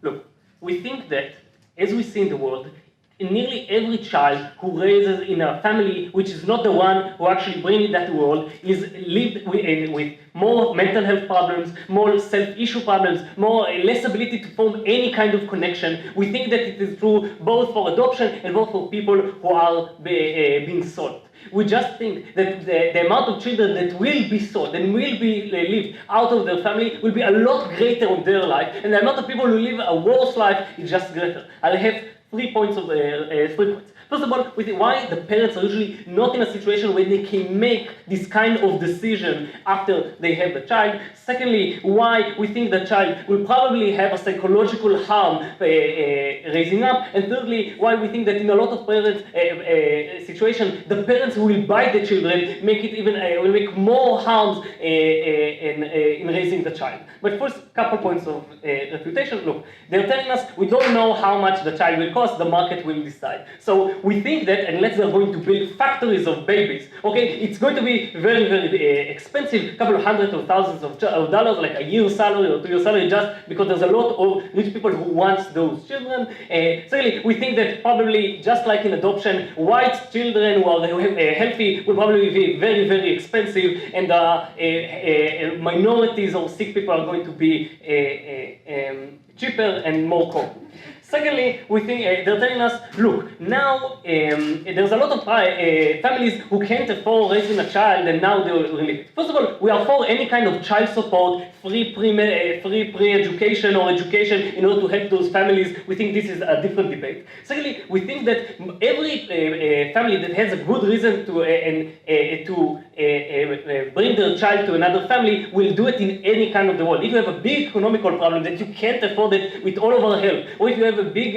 look, we think that, as we see in the world, nearly every child who raises in a family which is not the one who actually brings that to the world is lived with more mental health problems, more self-issue problems, less ability to form any kind of connection. We think that it is true both for adoption and both for people who are being sold. We just think that the amount of children that will be sold and will be lived out of their family will be a lot greater in their life, and the amount of people who live a worse life is just greater. I'll have 3 points. First of all, why the parents are usually not in a situation where they can make this kind of decision after they have the child. Secondly, why we think the child will probably have a psychological harm raising up. And thirdly, why we think that in a lot of parents' situations, the parents who will buy the children make it even will make more harms in raising the child. But first, couple points of refutation. Look, they're telling us we don't know how much the child will cost. The market will decide. So we think that unless they're going to build factories of babies, okay, it's going to be very, very expensive, a couple of hundreds of thousands of dollars, like a year's salary or 2 years' salary, just because there's a lot of rich people who want those children. Secondly, we think that probably, just like in adoption, white children who are healthy will probably be very, very expensive, and minorities or sick people are going to be cheaper and more common. Secondly, we think they're telling us, look, now there's a lot of families who can't afford raising a child, and now they're limited. First of all, we are for any kind of child support, free pre-education or education in order to help those families. We think this is a different debate. Secondly, we think that every family that has a good reason to bring their child to another family will do it in any kind of the world. If you have a big economical problem that you can't afford it with all of our help, or if you have a big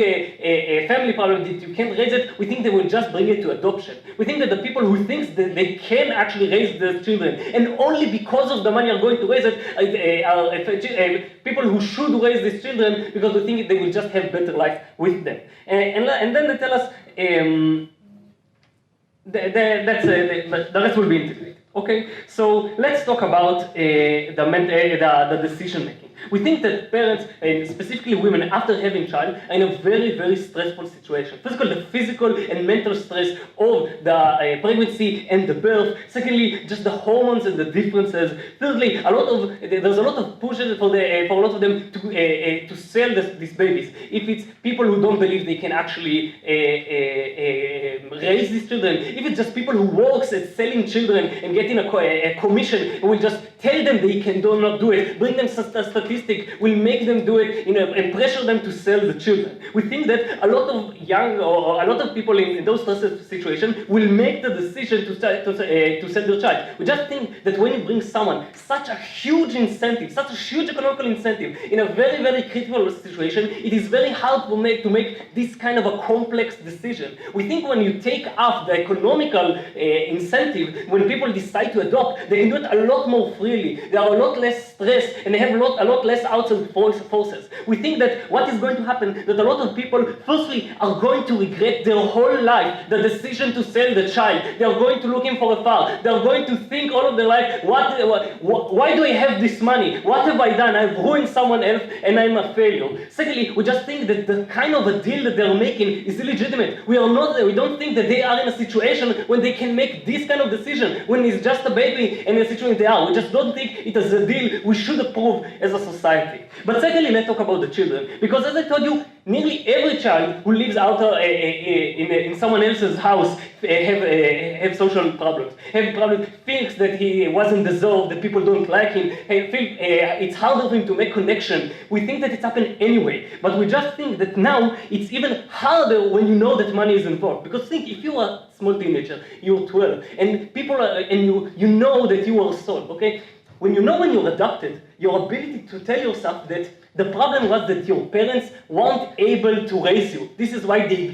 family problem that you can't raise it, we think they will just bring it to adoption. We think that the people who think that they can actually raise their children, and only because of the money are going to raise it, are people who should raise these children because we think they will just have better life with them. And then they tell us the rest will be integrated. Okay, so let's talk about the decision making. We think that parents, and specifically women, after having child, are in a very, very stressful situation. First of all, the physical and mental stress of the pregnancy and the birth. Secondly, just the hormones and the differences. Thirdly, there's a lot of pushes for a lot of them to sell these babies. If it's people who don't believe they can actually raise these children, if it's just people who works at selling children and getting a commission, and will just tell them they do not do it, bring them statistics, will make them do it, and pressure them to sell the children. We think that a lot of young or a lot of people in those situations will make the decision to sell their child. We just think that when you bring someone such a huge incentive, such a huge economical incentive in a very, very critical situation, it is very hard to make this kind of a complex decision. We think when you take off the economical incentive, when people decide to adopt, they can do it a lot more freely. They are a lot less stressed, and they have a lot less outside forces. We think that what is going to happen, that a lot of people, firstly, are going to regret their whole life the decision to sell the child. They are going to looking for a farm. They are going to think all of their life, why do I have this money? What have I done? I've ruined someone else, and I'm a failure. Secondly, we just think that the kind of a deal that they're making is illegitimate. We don't think that they are in a situation when they can make this kind of decision, when it's just a baby and a situation they are. We just don't think it is a deal we should approve as a society. But secondly, let's talk about the children. Because as I told you, nearly every child who lives out in someone else's house have social problems. Thinks that he wasn't deserved, that people don't like him, it's harder for him to make connection. We think that it's happened anyway. But we just think that now it's even harder when you know that money is involved. Because think, if you are a small teenager, you're 12, and people you know that you are sold, okay? When you're adopted, your ability to tell yourself that the problem was that your parents weren't able to raise you. This is why they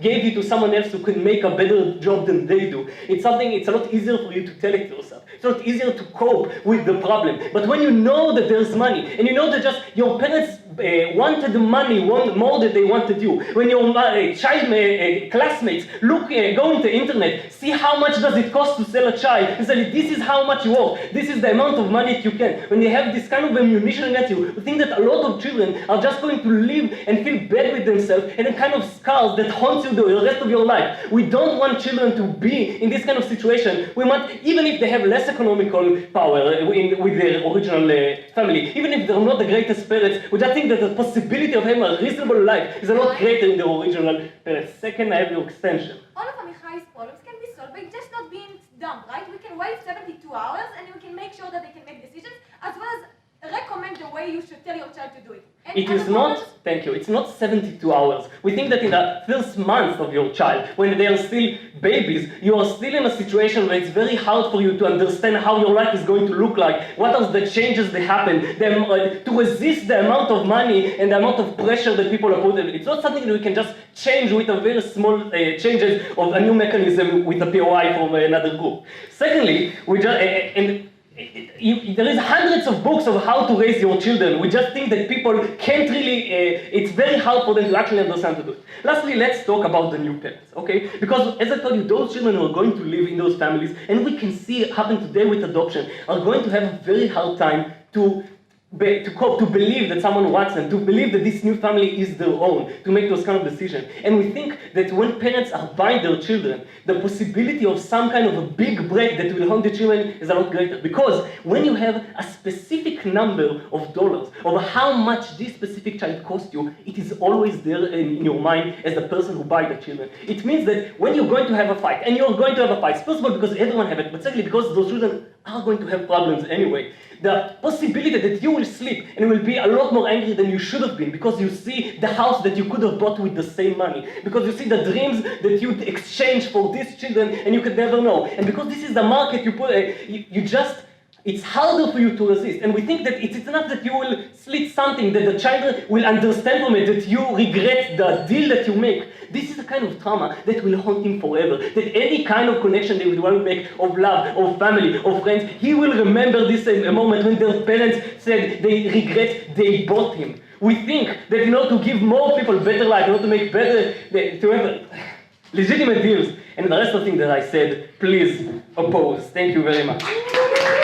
gave you to someone else who can make a better job than they do. It's a lot easier for you to tell it to yourself. It's a lot easier to cope with the problem. But when you know that there's money, and you know that just your parents wanted money more than they wanted you. When your classmates go into the internet, see how much does it cost to sell a child, and say, this is how much you worth, this is the amount of money that you can. When they have this kind of ammunition at you, you think that a lot of children are just going to live and feel bad with themselves, and a kind of scars that haunts you the rest of your life. We don't want children to be in this kind of situation. We want, even if they have less economical power with their original family, even if they're not the greatest parents, we just think that the possibility of having a reasonable life is a lot greater in the original parents. Second, I have your extension. All of Amichay's problems can be solved by just not being dumb, right? We can wait 72 hours and we can make sure that they can make decisions, as well as recommend the way you should tell your child to do it. It is not, thank you, it's not 72 hours. We think that in the first month of your child, when they are still babies, you are still in a situation where it's very hard for you to understand how your life is going to look like, what are the changes that happen, to resist the amount of money and the amount of pressure that people are putting. It's not something that we can just change with a very small changes of a new mechanism with a POI from another group. Secondly, we just, there is hundreds of books of how to raise your children. We just think that people can't really, it's very hard for them to actually understand to do it. Lastly, let's talk about the new parents, okay? Because as I told you, those children who are going to live in those families, and we can see it happen today with adoption, are going to have a very hard time to cope, to believe that someone wants them, to believe that this new family is their own, to make those kind of decisions. And we think that when parents are buying their children, the possibility of some kind of a big break that will haunt the children is a lot greater. Because when you have a specific number of dollars, of how much this specific child cost you, it is always there in your mind as the person who buys the children. It means that when you're going to have a fight, and you're going to have a fight, first of all because everyone has it, but secondly because those children are going to have problems anyway. The possibility that you will sleep and will be a lot more angry than you should have been because you see the house that you could have bought with the same money, because you see the dreams that you exchange for these children and you could never know, and because this is the market you put, it's harder for you to resist. And we think that it's enough that you will slit something, that the child will understand from it, that you regret the deal that you make. This is a kind of trauma that will haunt him forever. That any kind of connection they will want to make of love, of family, of friends, he will remember this moment when their parents said they regret they bought him. We think that in order to give more people better life, in order to make better, to have legitimate deals, and the rest of the things that I said, please oppose. Thank you very much.